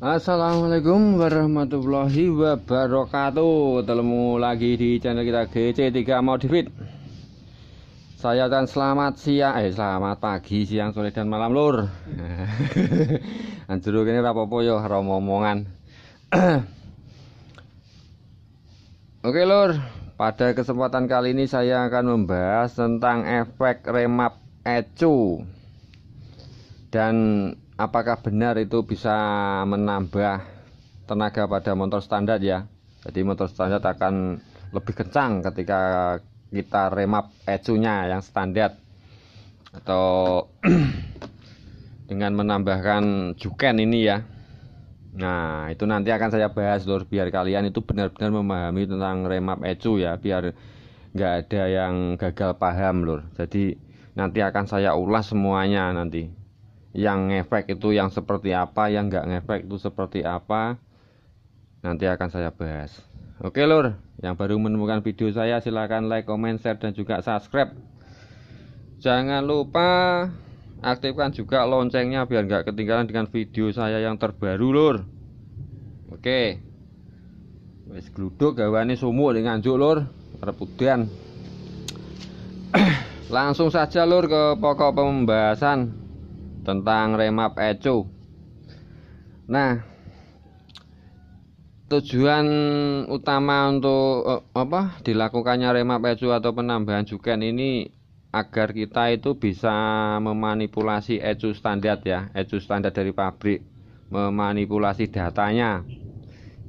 Assalamualaikum warahmatullahi wabarakatuh. Ketemu lagi di channel kita GC3 Modifit. Saya dan selamat siang, selamat pagi, siang, sore dan malam lur. Anjur ini rapopo yo romongan. Oke lur, pada kesempatan kali ini saya akan membahas tentang efek remap ecu dan apakah benar itu bisa menambah tenaga pada motor standar ya. Jadi motor standar akan lebih kencang ketika kita remap ecunya yang standar, atau dengan menambahkan juken ini ya. Nah itu nanti akan saya bahas lur, biar kalian itu benar-benar memahami tentang remap ecu ya, biar nggak ada yang gagal paham lur. Jadi nanti akan saya ulas semuanya nanti, yang ngefek itu yang seperti apa, yang nggak ngefek itu seperti apa, nanti akan saya bahas. Oke lur, yang baru menemukan video saya silahkan like, comment, share, dan juga subscribe. Jangan lupa aktifkan juga loncengnya biar nggak ketinggalan dengan video saya yang terbaru lur. Oke, wes gluduk gawane sumuk dengan juk lur, arep udan. Langsung saja lur ke pokok pembahasan tentang remap ecu. Nah, tujuan utama untuk dilakukannya remap ecu atau penambahan juken ini agar kita itu bisa memanipulasi ecu standar ya, ecu standar dari pabrik, memanipulasi datanya.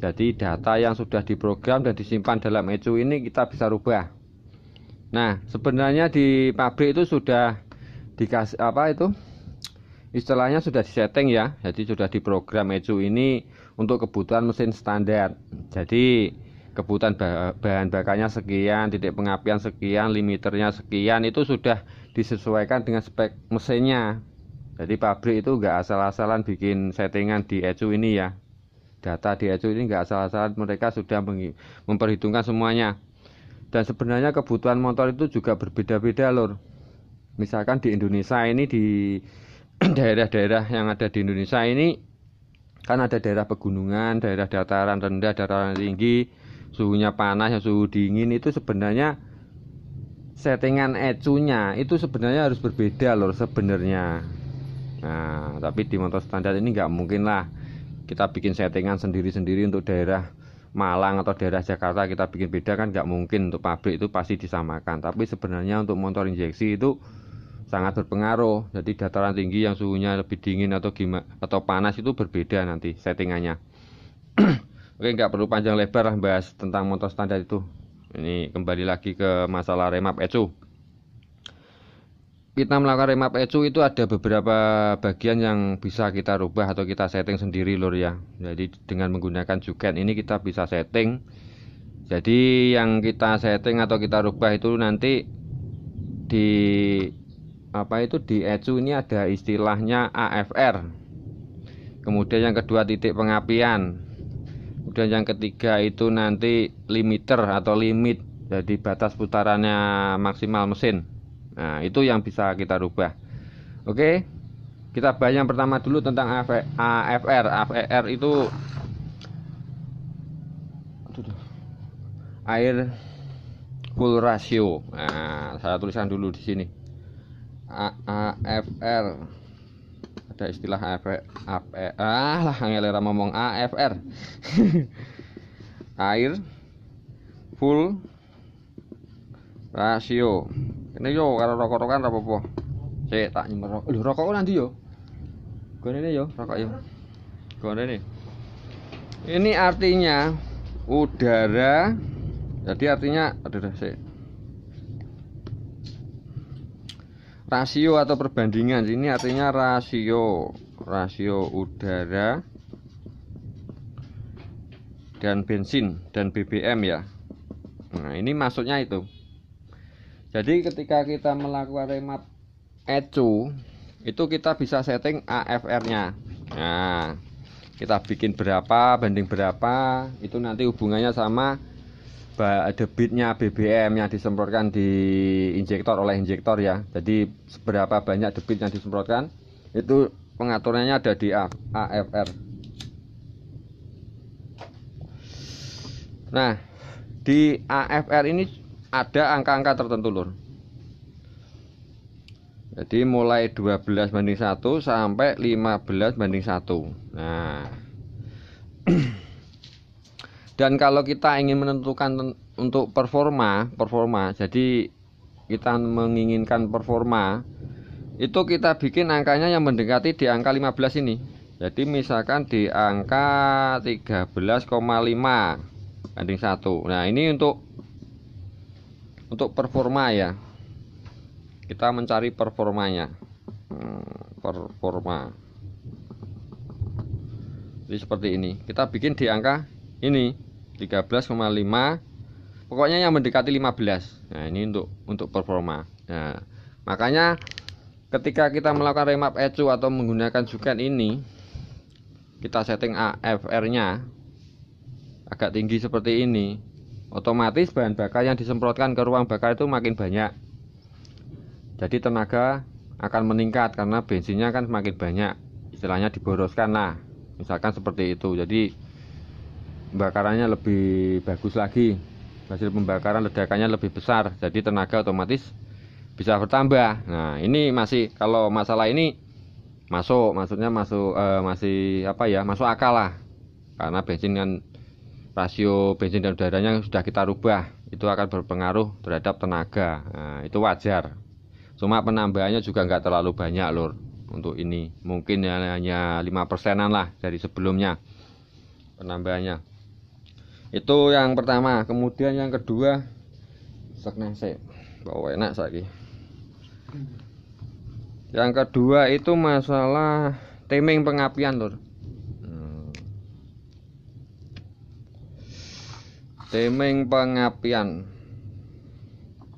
Jadi data yang sudah diprogram dan disimpan dalam ecu ini kita bisa rubah. Nah, sebenarnya di pabrik itu sudah dikasih istilahnya sudah disetting ya, jadi sudah diprogram ecu ini untuk kebutuhan mesin standar. Jadi kebutuhan bahan bakarnya sekian, titik pengapian sekian, limiternya sekian, itu sudah disesuaikan dengan spek mesinnya. Jadi pabrik itu nggak asal-asalan bikin settingan di ecu ini ya, data di ecu ini nggak asal-asalan, mereka sudah memperhitungkan semuanya. Dan sebenarnya kebutuhan motor itu juga berbeda-beda lur. Misalkan di Indonesia ini, di daerah-daerah yang ada di Indonesia ini kan ada daerah pegunungan, daerah dataran rendah, dataran tinggi, suhunya panas, suhu dingin, itu sebenarnya settingan ecunya itu sebenarnya harus berbeda lor sebenarnya. Nah tapi di motor standar ini nggak mungkin lah kita bikin settingan sendiri-sendiri untuk daerah Malang atau daerah Jakarta kita bikin beda, kan nggak mungkin. Untuk pabrik itu pasti disamakan, tapi sebenarnya untuk motor injeksi itu sangat berpengaruh. Jadi dataran tinggi yang suhunya lebih dingin atau panas itu berbeda nanti settingannya. Oke, nggak perlu panjang lebar lah bahas tentang motor standar itu. Ini kembali lagi ke masalah remap ecu. Kita melakukan remap ecu itu ada beberapa bagian yang bisa kita rubah atau kita setting sendiri lur ya. Jadi dengan menggunakan juken ini kita bisa setting. Jadi yang kita setting atau kita rubah itu nanti di di ecu ini ada istilahnya AFR. Kemudian yang kedua titik pengapian. Kemudian yang ketiga itu nanti limiter atau limit, jadi batas putarannya maksimal mesin. Nah itu yang bisa kita rubah. Oke, kita bahas yang pertama dulu tentang AFR. AFR itu air full ratio. Nah, saya tuliskan dulu di sini. AFR, ada istilah AFR, ngelera ngomong AFR. Air full ratio. Ini yo karo rokok-rokokan apa-apa. Sik tak nyemer. Lho rokok nanti yo. Gone yo rokok yo. Gone. Ini artinya udara. Jadi artinya sik. Rasio atau perbandingan ini artinya rasio udara dan bensin dan BBM ya. Nah ini maksudnya itu. Jadi ketika kita melakukan remap ecu itu kita bisa setting AFR-nya. Nah kita bikin berapa banding berapa, itu nanti hubungannya sama debitnya BBM yang disemprotkan di injektor oleh injektor ya. Jadi seberapa banyak debit yang disemprotkan itu pengaturannya ada di AFR. Nah, di AFR ini ada angka-angka tertentu lur. Jadi mulai 12:1 sampai 15:1. Nah, dan kalau kita ingin menentukan untuk performa, jadi kita menginginkan performa, itu kita bikin angkanya yang mendekati di angka 15 ini. Jadi misalkan di angka 13,5:1. Nah, ini untuk performa ya. Kita mencari performanya. Performa. Jadi seperti ini. Kita bikin di angka ini 13,5. Pokoknya yang mendekati 15. Nah, ini untuk performa. Nah, makanya ketika kita melakukan remap ECU atau menggunakan juken ini, kita setting AFR-nya agak tinggi seperti ini, otomatis bahan bakar yang disemprotkan ke ruang bakar itu makin banyak. Jadi tenaga akan meningkat karena bensinnya kan semakin banyak, istilahnya diboroskan lah, misalkan seperti itu. Jadi pembakarannya lebih bagus lagi, hasil pembakaran ledakannya lebih besar, jadi tenaga otomatis bisa bertambah. Nah, ini masih, kalau masalah ini maksudnya masih masuk akal lah, karena bensin kan, rasio bensin dan udaranya sudah kita rubah, itu akan berpengaruh terhadap tenaga. Nah, itu wajar. Cuma penambahannya juga nggak terlalu banyak lur untuk ini, mungkin ya hanya 5%-an lah dari sebelumnya penambahannya. Itu yang pertama. Kemudian yang kedua, bawa enak lagi. Yang kedua itu masalah timing pengapian lur. Timing pengapian,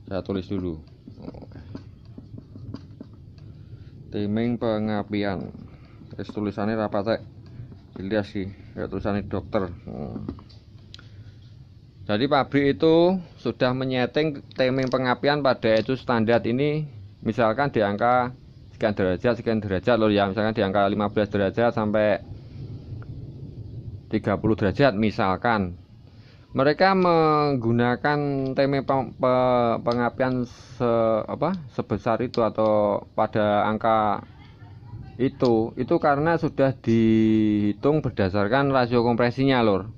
saya tulis dulu. Timing pengapian, tulisannya rapat dilihat sih, ya tulisannya dokter. Jadi pabrik itu sudah menyeting timing pengapian pada ECU standar ini, misalkan di angka sekian derajat loh ya, misalkan di angka 15 derajat sampai 30 derajat misalkan. Mereka menggunakan timing pengapian sebesar itu atau pada angka itu karena sudah dihitung berdasarkan rasio kompresinya lor.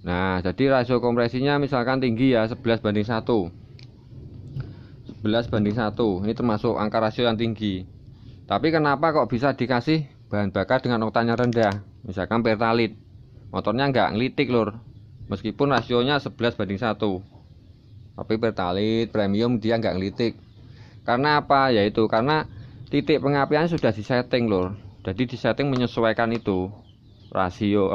Nah, jadi rasio kompresinya misalkan tinggi ya, 11:1. 11:1. Ini termasuk angka rasio yang tinggi. Tapi kenapa kok bisa dikasih bahan bakar dengan oktannya rendah? Misalkan pertalite. Motornya nggak ngelitik lor. Meskipun rasionya 11:1. Tapi pertalite premium dia nggak ngelitik. Karena apa? Yaitu karena titik pengapian sudah disetting lor. Jadi disetting menyesuaikan itu. Rasio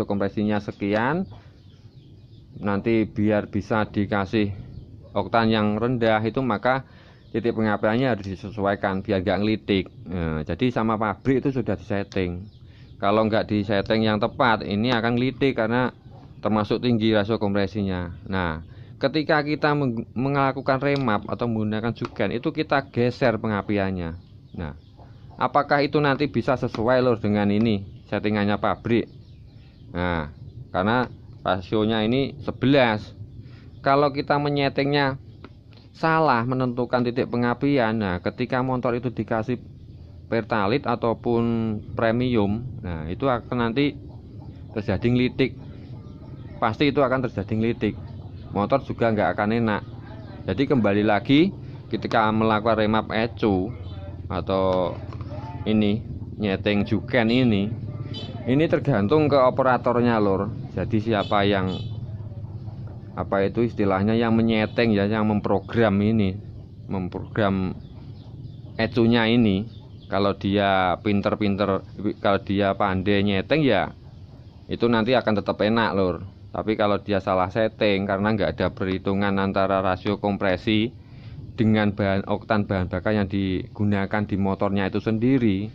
kompresinya sekian, nanti biar bisa dikasih oktan yang rendah itu, maka titik pengapiannya harus disesuaikan biar nggak ngelitik. Nah, jadi sama pabrik itu sudah disetting. Kalau nggak disetting yang tepat, ini akan ngelitik karena termasuk tinggi rasio kompresinya. Nah, ketika kita melakukan remap atau menggunakan juken, itu kita geser pengapiannya. Nah, apakah itu nanti bisa sesuai lor dengan ini settingannya pabrik? Nah, karena rasionya ini 11. Kalau kita menyetingnya salah, menentukan titik pengapian, nah ketika motor itu dikasih pertalite ataupun premium, nah itu akan nanti terjadi ngelitik. Pasti itu akan terjadi ngelitik. Motor juga nggak akan enak. Jadi kembali lagi, ketika melakukan remap ECU atau ini nyeting juken ini tergantung ke operatornya lor. Jadi siapa yang itu istilahnya yang menyeting ya, yang memprogram ECU-nya ini. Kalau dia pinter-pinter, kalau dia pandai nyeting ya, itu nanti akan tetap enak lor. Tapi kalau dia salah setting karena nggak ada perhitungan antara rasio kompresi dengan oktan bahan bakar yang digunakan di motornya itu sendiri,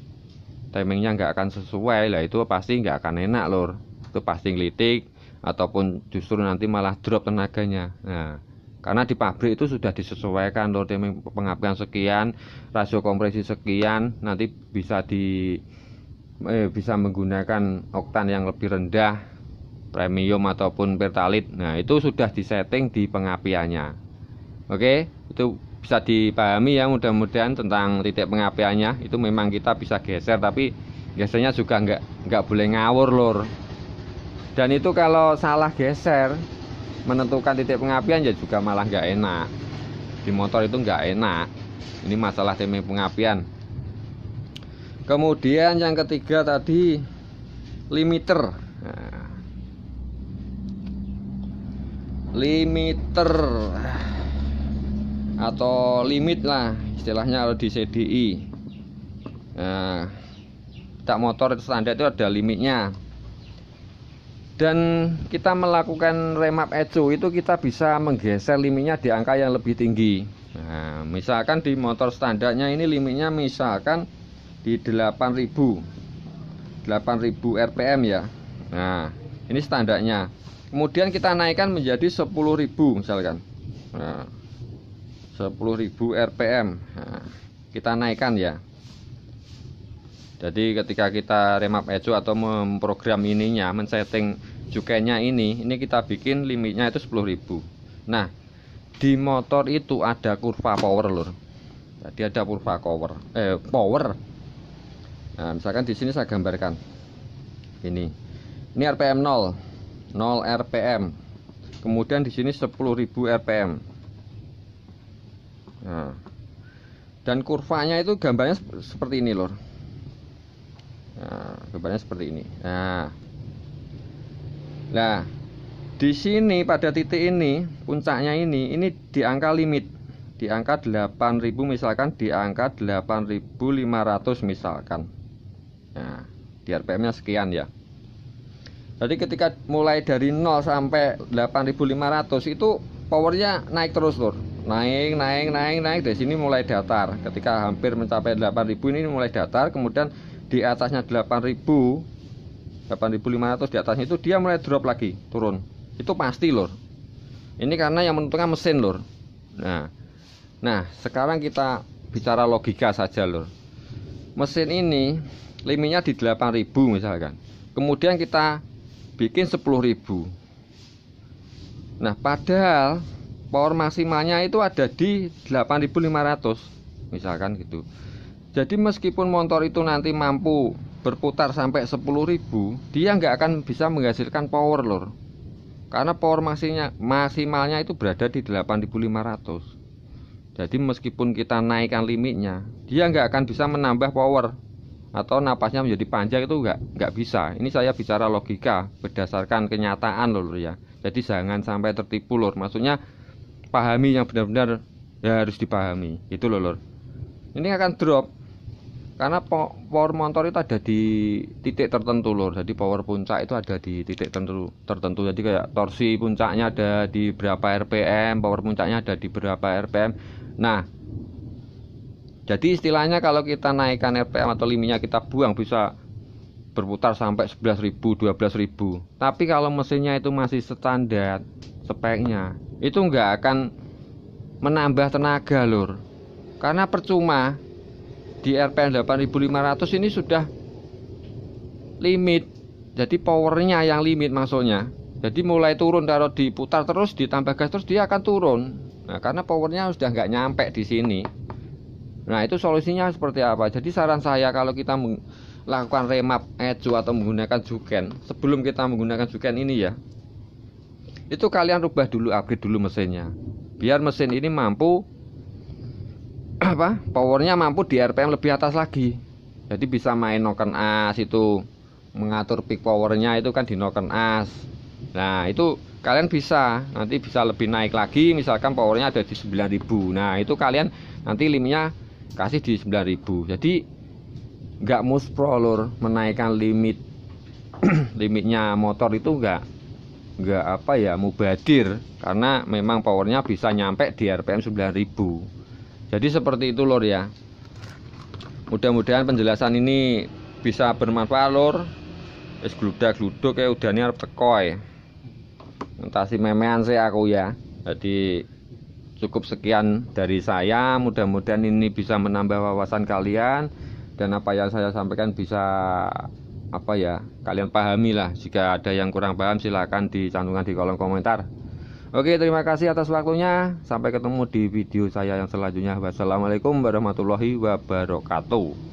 timingnya nggak akan sesuai lah, itu pasti nggak akan enak lor. Itu pasti ngelitik ataupun justru nanti malah drop tenaganya. Nah, karena di pabrik itu sudah disesuaikan lor, timing pengapian sekian, rasio kompresi sekian, nanti bisa bisa menggunakan oktan yang lebih rendah premium ataupun pertalite. Nah, itu sudah disetting di pengapiannya. Oke, itu bisa dipahami ya, mudah-mudahan tentang titik pengapiannya. Itu memang kita bisa geser, tapi gesernya juga nggak boleh ngawur lur. Dan itu kalau salah geser menentukan titik pengapian ya juga malah nggak enak. Di motor itu nggak enak. Ini masalah titik pengapian. Kemudian yang ketiga tadi limiter. Nah, limiter atau limit lah istilahnya kalau di CDI. Nah, tak motor standar itu ada limitnya. Dan kita melakukan remap ecu itu kita bisa menggeser limitnya di angka yang lebih tinggi. Nah, misalkan di motor standarnya ini limitnya misalkan di 8000 rpm ya. Nah, ini standarnya. Kemudian kita naikkan menjadi 10.000 misalkan. Nah, 10.000 rpm. Nah, kita naikkan ya. Jadi ketika kita remap ecu atau memprogram ininya, men-setting cukainya ini kita bikin limitnya itu 10.000. Nah, di motor itu ada kurva power lur. Jadi ada kurva power. Nah, misalkan di sini saya gambarkan. Ini RPM 0 rpm. Kemudian di sini 10.000 rpm. Nah, dan kurvanya itu gambarnya seperti ini lur. Nah, gambarnya seperti ini. Nah, di sini pada titik ini, puncaknya ini di angka limit, di angka 8.000 misalkan, di angka 8.500 misalkan. Nah, di RPM-nya sekian ya. Jadi ketika mulai dari 0 sampai 8.500 itu powernya naik terus lur. Naik. Dari sini mulai datar. Ketika hampir mencapai 8.000 ini mulai datar, kemudian di atasnya 8.500 di atasnya itu dia mulai drop lagi, turun. Itu pasti lur. Ini karena yang menentukan mesin lur. Nah, sekarang kita bicara logika saja lur. Mesin ini limitnya di 8.000 misalkan. Kemudian kita bikin 10.000. Nah, padahal power maksimalnya itu ada di 8.500 misalkan gitu. Jadi meskipun motor itu nanti mampu berputar sampai 10.000, dia nggak akan bisa menghasilkan power lor. Karena power maksimalnya itu berada di 8.500. Jadi meskipun kita naikkan limitnya, dia nggak akan bisa menambah power atau napasnya menjadi panjang, itu nggak bisa. Ini saya bicara logika berdasarkan kenyataan lor ya. Jadi jangan sampai tertipu lor. Maksudnya pahami yang benar-benar ya, harus dipahami itu lor. Ini akan drop karena power motor itu ada di titik tertentu lor. Jadi power puncak itu ada di titik tertentu. Jadi kayak torsi puncaknya ada di berapa rpm, power puncaknya ada di berapa rpm. Nah, jadi istilahnya kalau kita naikkan rpm atau limitnya kita buang, bisa berputar sampai 11.000, 12.000. Tapi kalau mesinnya itu masih standar speknya, itu nggak akan menambah tenaga lur. Karena percuma di RPM 8.500 ini sudah limit. Jadi powernya yang limit maksudnya. Jadi mulai turun, kalau diputar terus ditambah gas terus dia akan turun. Nah, karena powernya sudah nggak nyampe di sini. Nah, itu solusinya seperti apa? Jadi saran saya kalau kita melakukan remap ecu atau menggunakan juken, sebelum kita menggunakan juken ini ya, itu kalian rubah dulu, upgrade dulu mesinnya. Biar mesin ini mampu powernya mampu di RPM lebih atas lagi. Jadi bisa main noken as, itu mengatur peak powernya itu kan di noken as. Nah, itu kalian bisa nanti bisa lebih naik lagi, misalkan powernya ada di 9.000. Nah, itu kalian nanti limitnya kasih di 9.000. Jadi nggak muspro lur menaikkan limit limitnya motor itu nggak mubadir, karena memang powernya bisa nyampe di RPM 9.000. Jadi seperti itu lor ya. Mudah-mudahan penjelasan ini bisa bermanfaat lor. Wis gludak-gluduk ya udane arep teko ya. Entasi memean sih aku ya. Jadi cukup sekian dari saya. Mudah-mudahan ini bisa menambah wawasan kalian, dan apa yang saya sampaikan bisa apa ya, kalian pahami lah. Jika ada yang kurang paham silahkan dicantumkan di kolom komentar. Oke, terima kasih atas waktunya. Sampai ketemu di video saya yang selanjutnya. Wassalamualaikum warahmatullahi wabarakatuh.